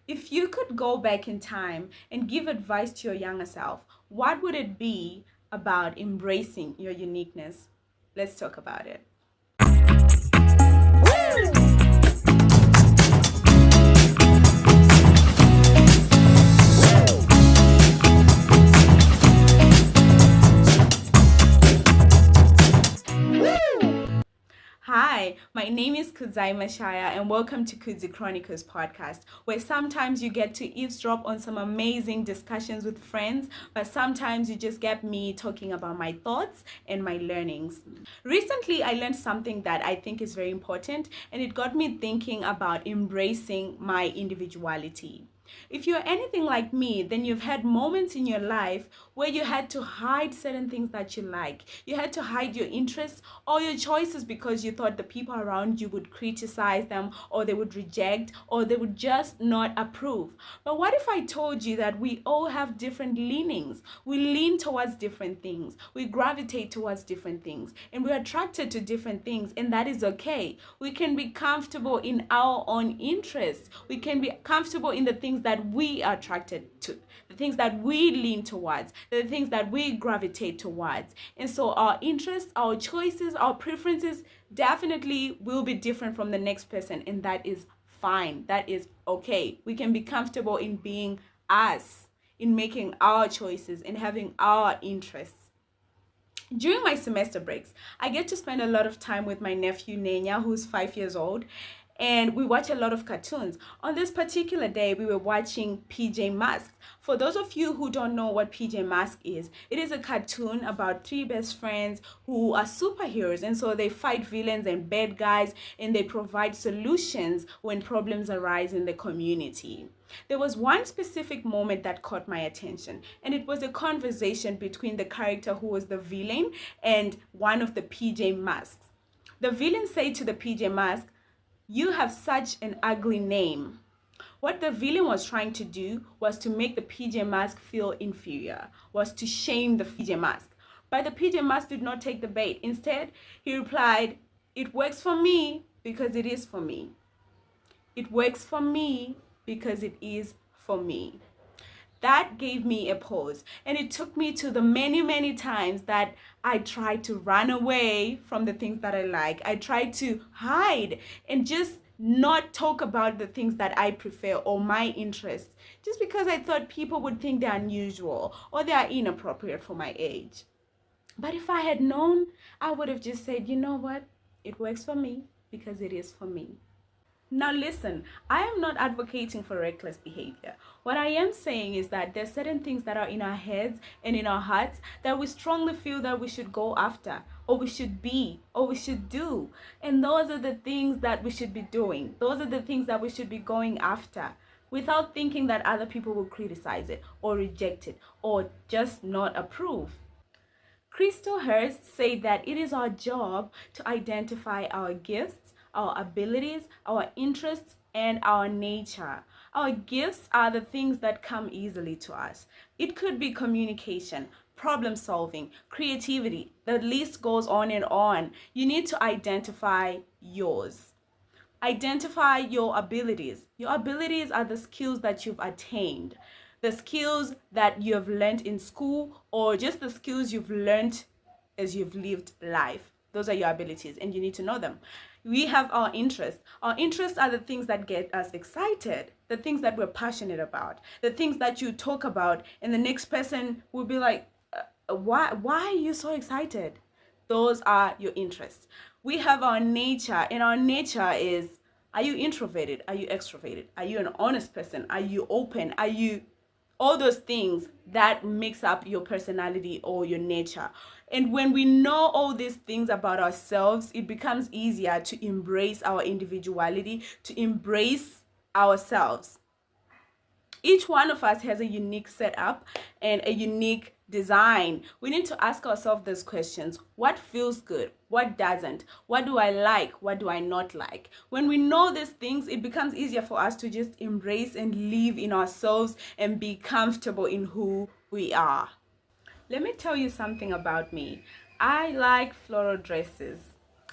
If you could go back in time and give advice to your younger self, what would it be about embracing your uniqueness? Let's talk about it. Hi, my name is Kudzai and welcome to Kudzai Chronicles podcast, where sometimes you get to eavesdrop on some amazing discussions with friends, but sometimes you just get me talking about my thoughts and my learnings. Recently, I learned something that I think is very important, and it got me thinking about embracing my individuality. If you're anything like me, then you've had moments in your life where you had to hide certain things that you like. You had to hide your interests or your choices because you thought the people around you would criticize them, or they would reject, or they would just not approve. But what if I told you that we all have different leanings? We lean towards different things. We gravitate towards different things. And we're attracted to different things. And that is okay. We can be comfortable in our own interests. We can be comfortable in the things that we are attracted to, the things that we lean towards, the things that we gravitate towards. And so our interests, our choices, our preferences definitely will be different from the next person. And that is fine. That is okay. We can be comfortable in being us, in making our choices and having our interests. During my semester breaks, I get to spend a lot of time with my nephew Nenya, who's 5 years old, and we watch a lot of cartoons. On this particular day, we were watching PJ Masks. For those of you who don't know what PJ Masks is, it is a cartoon about three best friends who are superheroes, and so they fight villains and bad guys, and they provide solutions when problems arise in the community. There was one specific moment that caught my attention, and it was a conversation between the character who was the villain and one of the PJ Masks. The villain said to the PJ Mask, "You have such an ugly name." What the villain was trying to do was to make the PJ Mask feel inferior, was to shame the PJ Mask. But the PJ Mask did not take the bait. Instead, he replied, "It works for me because it is for me. It works for me because it is for me." That gave me a pause, and it took me to the many times that I tried to run away from the things that I like. I tried to hide and just not talk about the things that I prefer or my interests, just because I thought people would think they're unusual or they are inappropriate for my age. But if I had known, I would have just said, you know what? It works for me because it is for me. Now listen, I am not advocating for reckless behavior. What I am saying is that there's certain things that are in our heads and in our hearts that we strongly feel that we should go after, or we should be, or we should do. And those are the things that we should be doing. Those are the things that we should be going after, without thinking that other people will criticize it or reject it or just not approve. Crystal Hurst said that it is our job to identify our gifts, our abilities, our interests, and our nature. Our gifts are the things that come easily to us. It could be communication, problem solving, creativity. The list goes on and on. You need to identify yours. Identify your abilities. Your abilities are the skills that you've attained, the skills that you have learned in school, or just the skills you've learned as you've lived life. Those are your abilities, and you need to know them. We have our interests. Our interests are the things that get us excited, the things that we're passionate about, the things that you talk about, and the next person will be like, why are you so excited? Those are your interests. We have our nature, and our nature is, are you introverted? Are you extroverted? Are you an honest person? Are you open? Are you all those things that makes up your personality or your nature? And when we know all these things about ourselves, it becomes easier to embrace our individuality, to embrace ourselves. Each one of us has a unique setup and a unique design. We need to ask ourselves these questions. What feels good? What doesn't? What do I like? What do I not like? When we know these things, it becomes easier for us to just embrace and live in ourselves and be comfortable in who we are. Let me tell you something about me. I like floral dresses.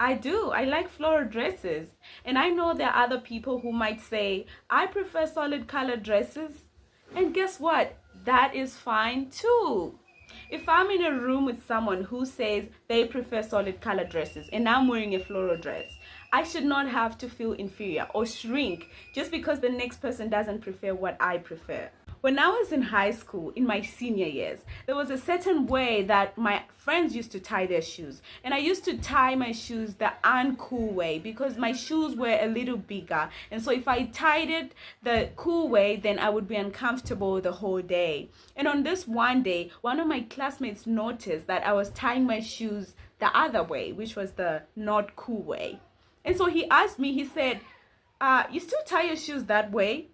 I do. I like floral dresses. And I know there are other people who might say, I prefer solid colored dresses. And guess what? That is fine too. If I'm in a room with someone who says they prefer solid colored dresses and I'm wearing a floral dress, I should not have to feel inferior or shrink just because the next person doesn't prefer what I prefer. When I was in high school, in my senior years, there was a certain way that my friends used to tie their shoes. And I used to tie my shoes the uncool way because my shoes were a little bigger. And so if I tied it the cool way, then I would be uncomfortable the whole day. And on this one day, one of my classmates noticed that I was tying my shoes the other way, which was the not cool way. And so he asked me, he said, you still tie your shoes that way?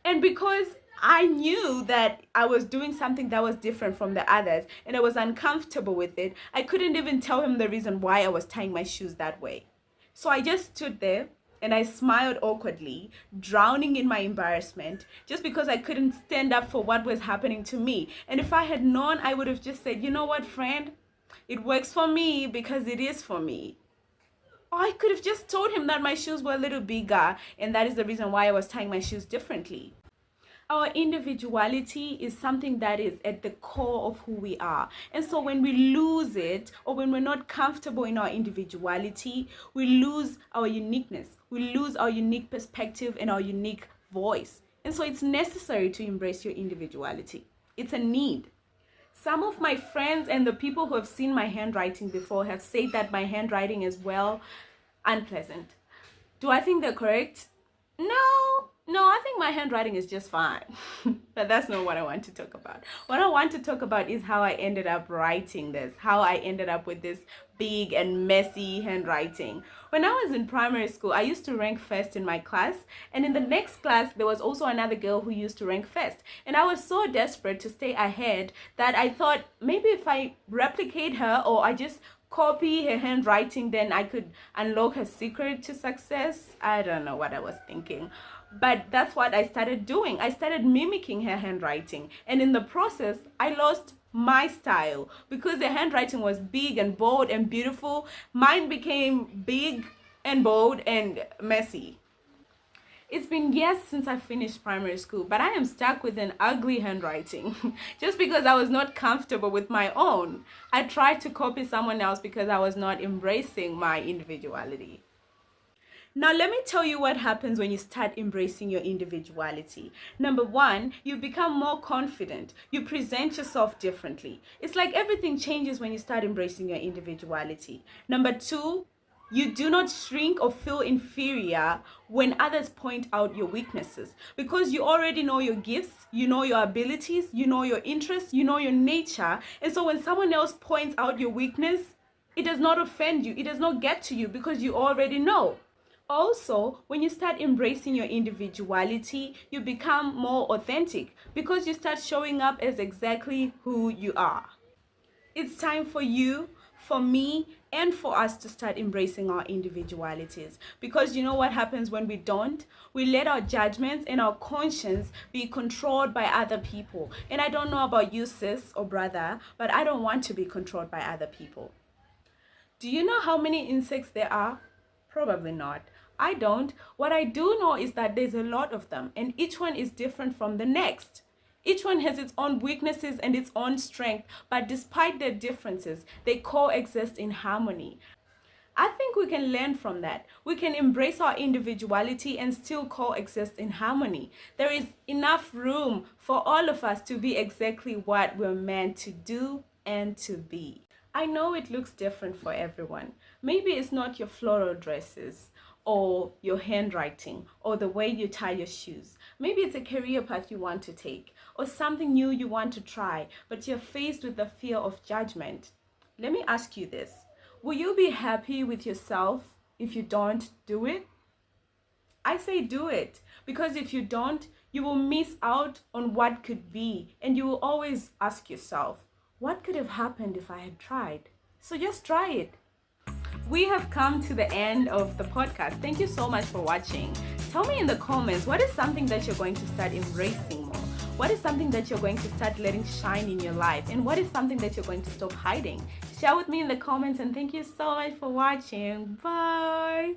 And because I knew that I was doing something that was different from the others and I was uncomfortable with it, I couldn't even tell him the reason why I was tying my shoes that way. So I just stood there and I smiled awkwardly, drowning in my embarrassment, just because I couldn't stand up for what was happening to me. And if I had known, I would have just said, you know what, friend? It works for me because it is for me. Or I could have just told him that my shoes were a little bigger and that is the reason why I was tying my shoes differently. Our individuality is something that is at the core of who we are. And so when we lose it, or when we're not comfortable in our individuality, we lose our uniqueness. We lose our unique perspective and our unique voice. And so it's necessary to embrace your individuality. It's a need. Some of my friends and the people who have seen my handwriting before have said that my handwriting is, well, unpleasant. Do I think they're correct? No, I think my handwriting is just fine. But that's not what I want to talk about. What I want to talk about is how I ended up writing this, how I ended up with this big and messy handwriting. When I was in primary school, I used to rank first in my class, and in the next class, there was also another girl who used to rank first. And I was so desperate to stay ahead that I thought maybe if I replicate her or I just copy her handwriting, then I could unlock her secret to success. I don't know what I was thinking. But that's what I started doing. I started mimicking her handwriting. And in the process, I lost my style because the handwriting was big and bold and beautiful. Mine became big and bold and messy. It's been years since I finished primary school, but I am stuck with an ugly handwriting just because I was not comfortable with my own. I tried to copy someone else because I was not embracing my individuality. Now, let me tell you what happens when you start embracing your individuality. Number one, you become more confident. You present yourself differently. It's like everything changes when you start embracing your individuality. Number two, you do not shrink or feel inferior when others point out your weaknesses because you already know your gifts, you know your abilities, you know your interests, you know your nature. And so when someone else points out your weakness, it does not offend you. It does not get to you because you already know. Also, when you start embracing your individuality, you become more authentic because you start showing up as exactly who you are. It's time for you, for me, and for us to start embracing our individualities. Because you know what happens when we don't? We let our judgments and our conscience be controlled by other people. And I don't know about you, sis or brother, but I don't want to be controlled by other people. Do you know how many insects there are? Probably not. I don't. What I do know is that there's a lot of them, and each one is different from the next. Each one has its own weaknesses and its own strength, but despite their differences, they coexist in harmony. I think we can learn from that. We can embrace our individuality and still coexist in harmony. There is enough room for all of us to be exactly what we're meant to do and to be. I know it looks different for everyone. Maybe it's not your floral dresses or your handwriting or the way you tie your shoes. Maybe it's a career path you want to take or something new you want to try, but you're faced with the fear of judgment. Let me ask you this. Will you be happy with yourself if you don't do it? I say do it, because if you don't, you will miss out on what could be, and you will always ask yourself, what could have happened if I had tried? So just try it. We have come to the end of the podcast. Thank you so much for watching. Tell me in the comments, what is something that you're going to start embracing more? What is something that you're going to start letting shine in your life? And what is something that you're going to stop hiding? Share with me in the comments, and thank you so much for watching. Bye.